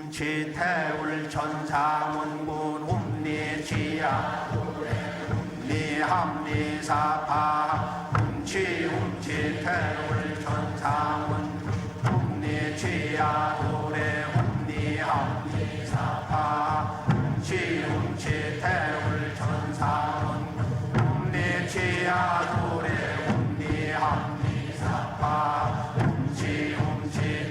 훔치 태울 천사문군 훔리지야 훔리합리사파 훔치 태울 천사문 훔리지야 도래 훔리합리사파 훔치 태울 천사문 훔리지야 도래 훔리합리사파 훔치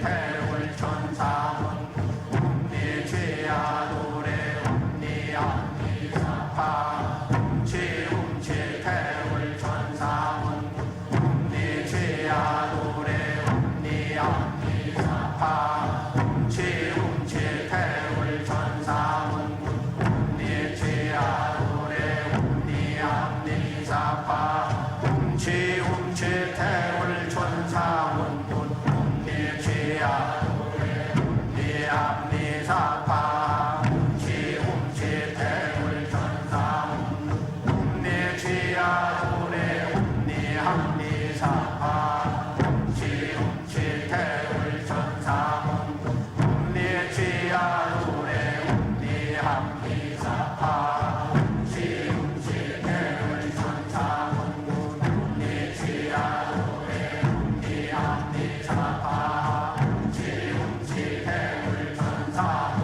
태울 천사문 훔리지야 도래 훔리합리사파 훔치 태울 천사문 훔리지야 도래 훔리합리사파 훔치 태울 천사문 훔리지야 도래 훔리합리사파 훔치 태울 천사문 훔리지야 도래 훔리합리사파 훔치 태울 천사문 훔리지야 도래 훔리합리사파 훔치 태울 천사문 훔리지야 도래 훔리합리사파 훔치 태울 천사문 훔리지야 도래 훔리합리사파 훔치 태울 천사문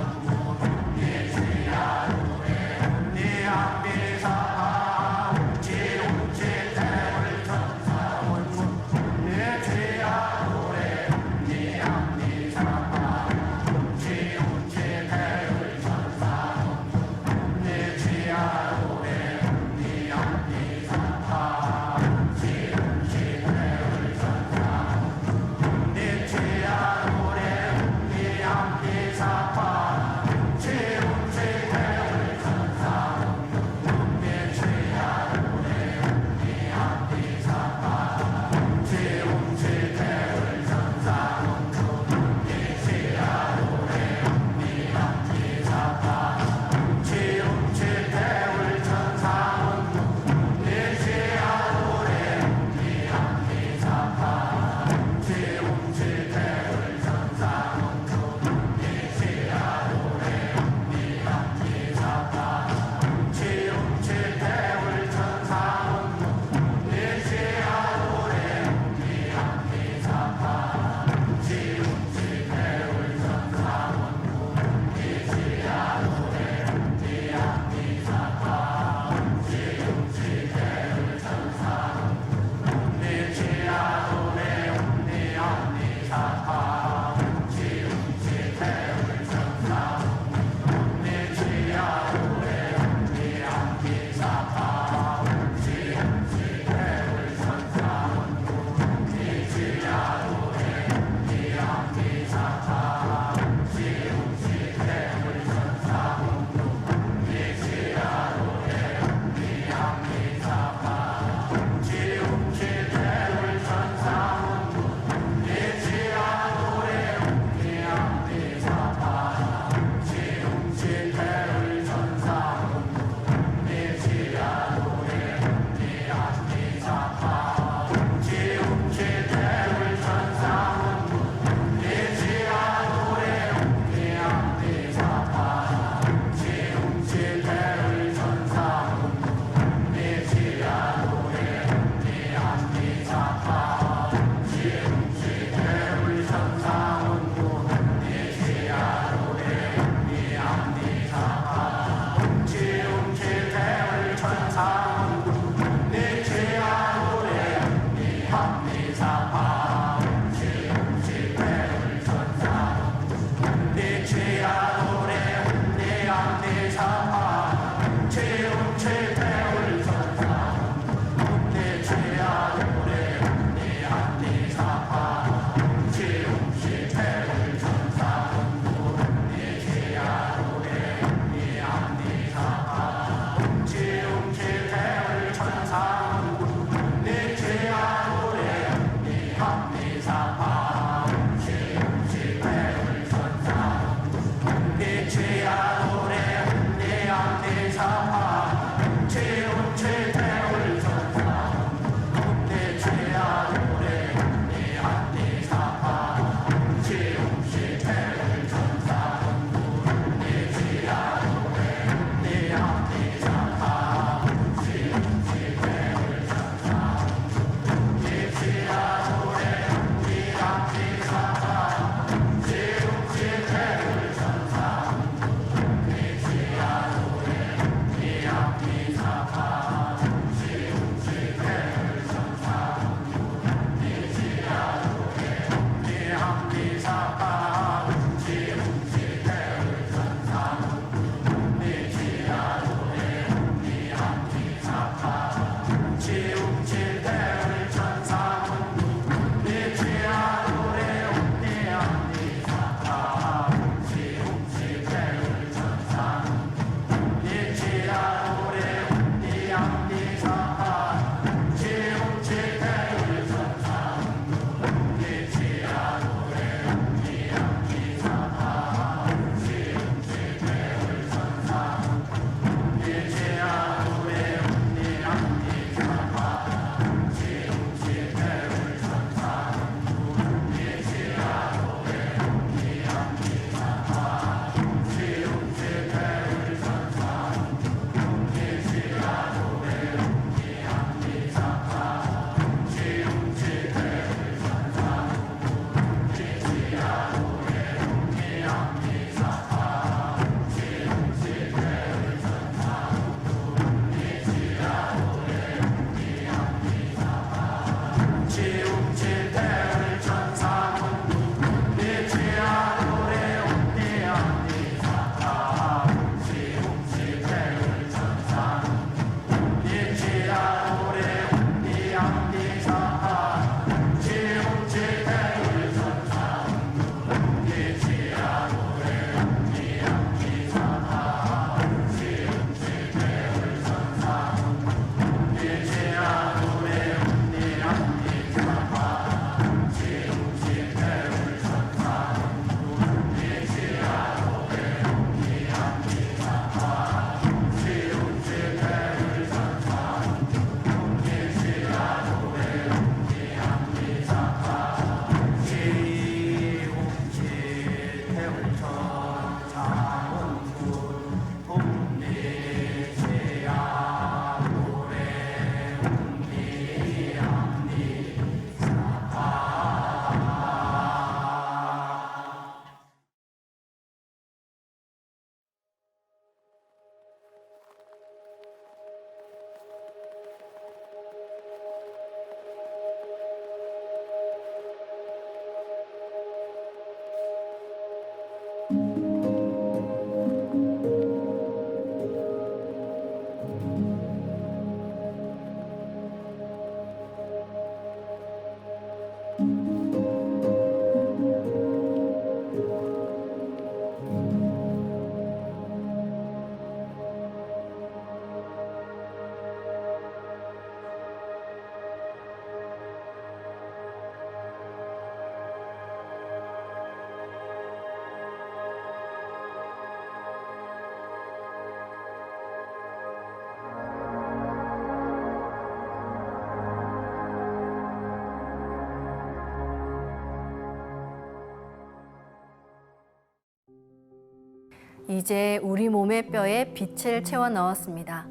이제 우리 몸의 뼈에 빛을 채워 넣었습니다.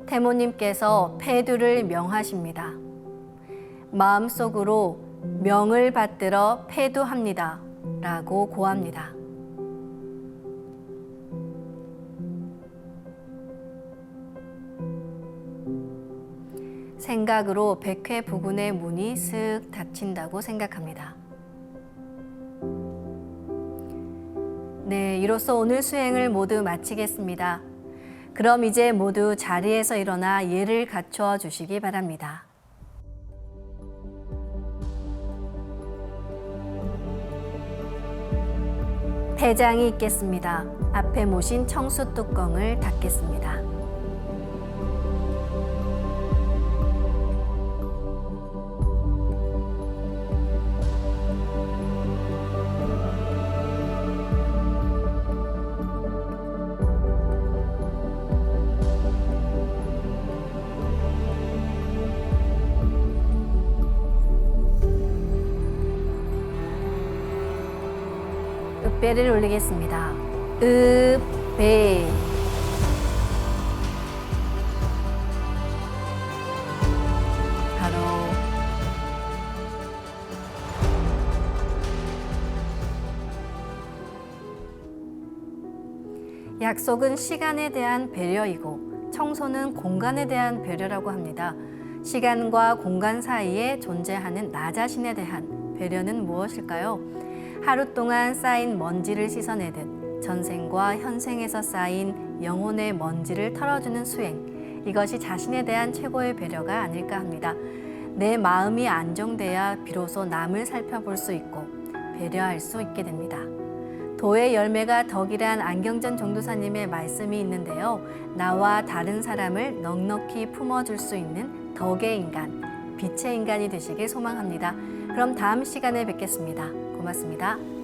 태모님께서 폐두를 명하십니다. 마음속으로 명을 받들어 폐두합니다. 라고 고합니다. 생각으로 백회 부근의 문이 쓱 닫힌다고 생각합니다. 네, 이로써 오늘 수행을 모두 마치겠습니다. 그럼 이제 모두 자리에서 일어나 예를 갖춰 주시기 바랍니다. 폐장이 있겠습니다. 앞에 모신 청수 뚜껑을 닫겠습니다. 읍배를 올리겠습니다. 읍배. 바로 약속은 시간에 대한 배려이고 청소는 공간에 대한 배려라고 합니다. 시간과 공간 사이에 존재하는 나 자신에 대한 배려는 무엇일까요? 하루 동안 쌓인 먼지를 씻어내듯 전생과 현생에서 쌓인 영혼의 먼지를 털어주는 수행. 이것이 자신에 대한 최고의 배려가 아닐까 합니다. 내 마음이 안정돼야 비로소 남을 살펴볼 수 있고 배려할 수 있게 됩니다. 도의 열매가 덕이란 안경전 종도사님의 말씀이 있는데요. 나와 다른 사람을 넉넉히 품어줄 수 있는 덕의 인간, 빛의 인간이 되시길 소망합니다. 그럼 다음 시간에 뵙겠습니다. 고맙습니다.